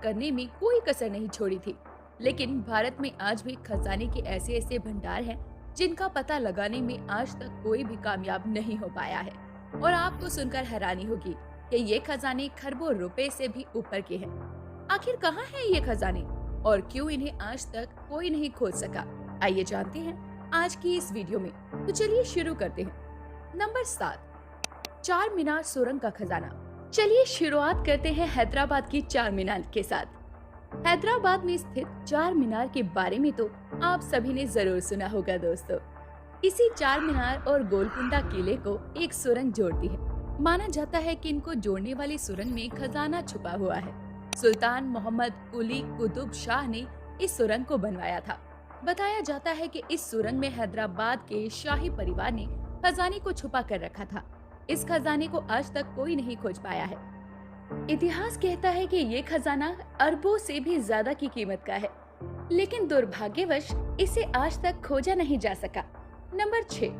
करने में कोई कसर नहीं छोड़ी थी। लेकिन भारत में आज भी खजाने के ऐसे ऐसे भंडार हैं जिनका पता लगाने में आज तक कोई भी कामयाब नहीं हो पाया है। और आपको सुनकर हैरानी होगी कि ये खजाने खरबों रुपए से भी ऊपर के हैं। आखिर कहाँ है ये खजाने और क्यों इन्हें आज तक कोई नहीं खोज सका? आइए जानते हैं आज की इस वीडियो में। तो चलिए शुरू करते हैं। नंबर 7, चार मीनार सुरंग का खजाना। चलिए शुरुआत करते हैं हैदराबाद की चार मीनार के साथ। हैदराबाद में स्थित चार मीनार के बारे में तो आप सभी ने जरूर सुना होगा दोस्तों। इसी चार मीनार और गोलकुंडा किले को एक सुरंग जोड़ती है। माना जाता है कि इनको जोड़ने वाली सुरंग में खजाना छुपा हुआ है। सुल्तान मोहम्मद कुली कुतुब शाह ने इस सुरंग को बनवाया था। बताया जाता है कि इस सुरंग में हैदराबाद के शाही परिवार ने खजाने को छुपा कर रखा था। इस खजाने को आज तक कोई नहीं खोज पाया है। इतिहास कहता है कि ये खजाना अरबों से भी ज्यादा की कीमत का है, लेकिन दुर्भाग्यवश इसे आज तक खोजा नहीं जा सका। नंबर 6,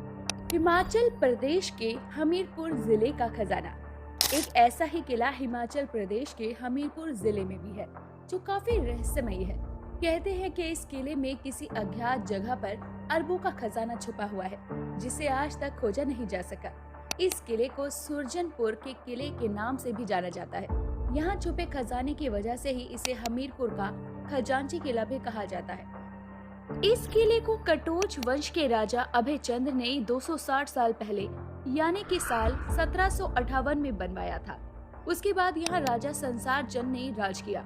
हिमाचल प्रदेश के हमीरपुर जिले का खजाना। एक ऐसा ही किला हिमाचल प्रदेश के हमीरपुर जिले में भी है जो काफी रहस्यमयी है। कहते हैं कि इस किले में किसी अज्ञात जगह पर अरबों का खजाना छुपा हुआ है जिसे आज तक खोजा नहीं जा सका। इस किले को सुरजनपुर के किले के नाम से भी जाना जाता है। यहाँ छुपे खजाने की वजह से ही इसे हमीरपुर का खजांची किला भी कहा जाता है। इस किले को कटोच वंश के राजा अभय चंद ने 260 साल पहले यानी कि साल 1758 में बनवाया था। उसके बाद यहाँ राजा संसार चंद ने राज किया।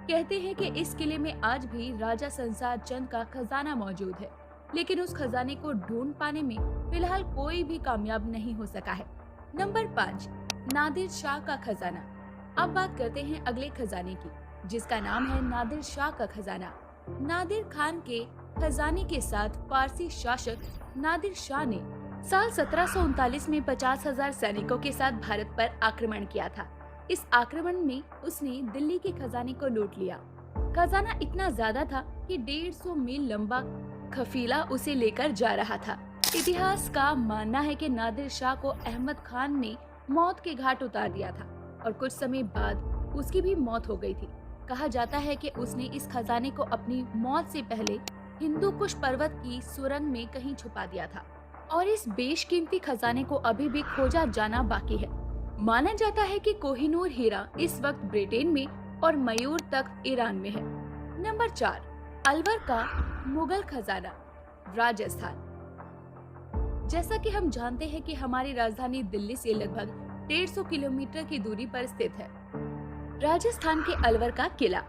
कहते हैं कि इस किले में आज भी राजा संसार चंद का खजाना मौजूद है, लेकिन उस खजाने को ढूंढ पाने में फिलहाल कोई भी कामयाब नहीं हो सका है। नंबर 5, नादिर शाह का खजाना। अब बात करते हैं अगले खजाने की, जिसका नाम है नादिर शाह का खजाना। नादिर खान के खजाने के साथ फारसी शासक नादिर शाह ने साल 1739 में 50,000 सैनिकों के साथ भारत पर आक्रमण किया था। इस आक्रमण में उसने दिल्ली के खजाने को लूट लिया। खजाना इतना ज्यादा था कि 150 मील लंबा खफीला उसे लेकर जा रहा था। इतिहास का मानना है कि नादिर शाह को अहमद खान ने मौत के घाट उतार दिया था और कुछ समय बाद उसकी भी मौत हो गई थी। कहा जाता है कि उसने इस खजाने को अपनी मौत से पहले हिंदू कुश पर्वत की सुरंग में कहीं छुपा दिया था और इस बेशकीमती खजाने को अभी भी खोजा जाना बाकी है। माना जाता है कि कोहिनूर हीरा इस वक्त ब्रिटेन में और मयूर तख्त ईरान में है। नंबर 4, अलवर का मुगल खजाना, राजस्थान। जैसा कि हम जानते हैं कि हमारी राजधानी दिल्ली से लगभग 150 किलोमीटर की दूरी पर स्थित है राजस्थान के अलवर का किला।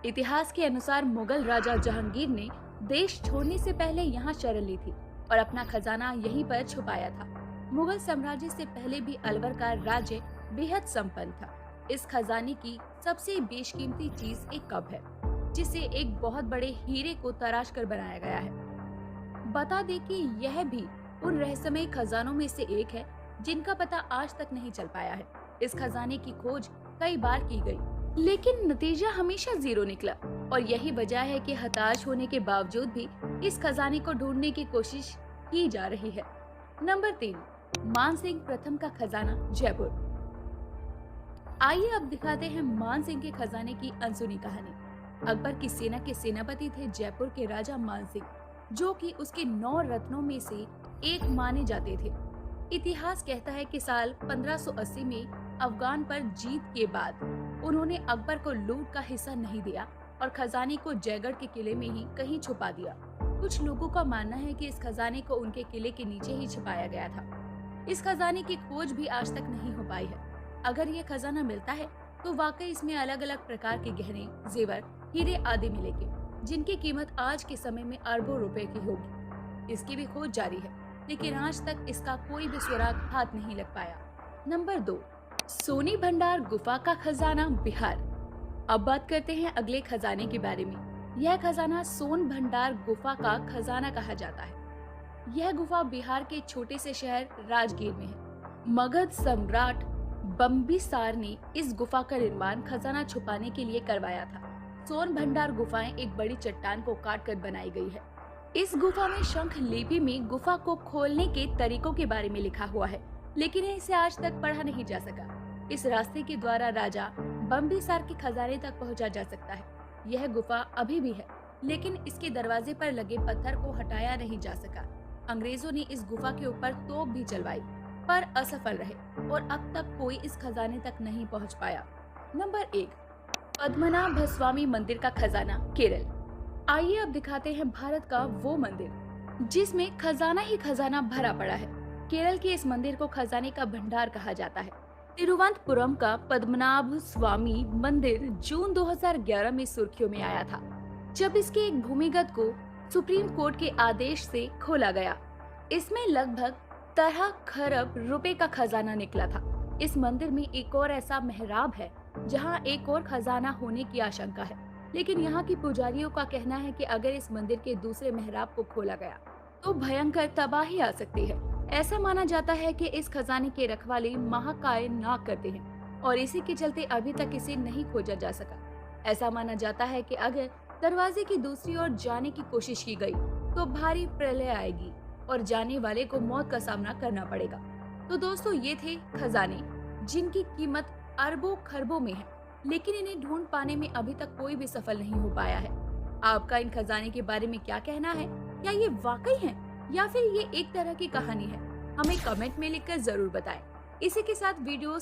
इतिहास के अनुसार मुगल राजा जहांगीर ने देश छोड़ने से पहले यहाँ शरण ली थी और अपना खजाना यहीं पर छुपाया था। मुगल साम्राज्य से पहले भी अलवर का राज्य बेहद संपन्न था। इस खजाने की सबसे बेशकीमती चीज एक कप है, जिसे एक बहुत बड़े हीरे को तराश कर बनाया गया है। बता दें कि यह भी उन रहस्यमय खजानों में से एक है जिनका पता आज तक नहीं चल पाया है। इस खजाने की खोज कई बार की गई, लेकिन नतीजा हमेशा 0 निकला और यही वजह है कि हताश होने के बावजूद भी इस खजाने को ढूंढने की कोशिश की जा रही है। नंबर 3, मानसिंह प्रथम का खजाना, जयपुर। आइए अब दिखाते हैं मानसिंह के खजाने की अनसुनी कहानी। अकबर की सेना के सेनापति थे जयपुर के राजा मानसिंह, जो कि उसके 9 रत्नों में से एक माने जाते थे। इतिहास कहता है कि साल 1580 में अफगान पर जीत के बाद उन्होंने अकबर को लूट का हिस्सा नहीं दिया और खजाने को जयगढ़ के किले में ही कहीं छुपा दिया। कुछ लोगों का मानना है कि इस खजाने को उनके किले के नीचे ही छुपाया गया था। इस खजाने की खोज भी आज तक नहीं हो पाई है। अगर ये खजाना मिलता है तो वाकई इसमें अलग अलग प्रकार के गहने, जेवर, हीरे आदि मिलेंगे, जिनकी कीमत आज के समय में अरबों रुपए की होगी। इसकी भी खोज जारी है, लेकिन आज तक इसका कोई भी सुराग हाथ नहीं लग पाया। नंबर 2, सोनी भंडार गुफा का खजाना, बिहार। अब बात करते हैं अगले खजाने के बारे में। यह खजाना सोन भंडार गुफा का खजाना कहा जाता है। यह गुफा बिहार के छोटे से शहर राजगीर में है। मगध सम्राट बम्बिसार ने इस गुफा का निर्माण खजाना छुपाने के लिए करवाया था। सोन भंडार गुफाएं एक बड़ी चट्टान को काट कर बनाई गई है। इस गुफा में शंख लिपि में गुफा को खोलने के तरीकों के बारे में लिखा हुआ है, लेकिन इसे आज तक पढ़ा नहीं जा सका। इस रास्ते के द्वारा राजा बम्बिसार के खजाने तक पहुंचा जा सकता है। यह गुफा अभी भी है, लेकिन इसके दरवाजे पर लगे पत्थर को हटाया नहीं जा सका। अंग्रेजों ने इस गुफा के ऊपर तोप भी चलवाई, पर असफल रहे और अब तक कोई इस खजाने तक नहीं पहुंच पाया। नंबर 1, पद्मनाभ स्वामी मंदिर का खजाना, केरल। आइए अब दिखाते हैं भारत का वो मंदिर जिसमें खजाना ही खजाना भरा पड़ा है। केरल के इस मंदिर को खजाने का भंडार कहा जाता है। तिरुवनंतपुरम का पद्मनाभ स्वामी मंदिर जून 2011 में सुर्खियों में आया था, जब इसके एक भूमिगत को सुप्रीम कोर्ट के आदेश से खोला गया। इसमें लगभग 13 खरब रुपए का खजाना निकला था। इस मंदिर में एक और ऐसा मेहराब है जहां एक और खजाना होने की आशंका है, लेकिन यहाँ की पुजारियों का कहना है कि अगर इस मंदिर के दूसरे मेहराब को खोला गया तो भयंकर तबाही आ सकती है। ऐसा माना जाता है कि इस खजाने के रखवाले महाकाय नाग करते हैं और इसी के चलते अभी तक इसे नहीं खोजा जा सका। ऐसा माना जाता है कि अगर दरवाजे की दूसरी ओर जाने की कोशिश की गई तो भारी प्रलय आएगी और जाने वाले को मौत का सामना करना पड़ेगा। तो दोस्तों, ये थे खजाने जिनकी कीमत अरबों खरबों में है, लेकिन इन्हें ढूंढ पाने में अभी तक कोई भी सफल नहीं हो पाया है। आपका इन खजाने के बारे में क्या कहना है? क्या ये वाकई है या फिर ये एक तरह की कहानी है? हमें कमेंट में लिखकर जरूर बताएं। इसी के साथ वीडियो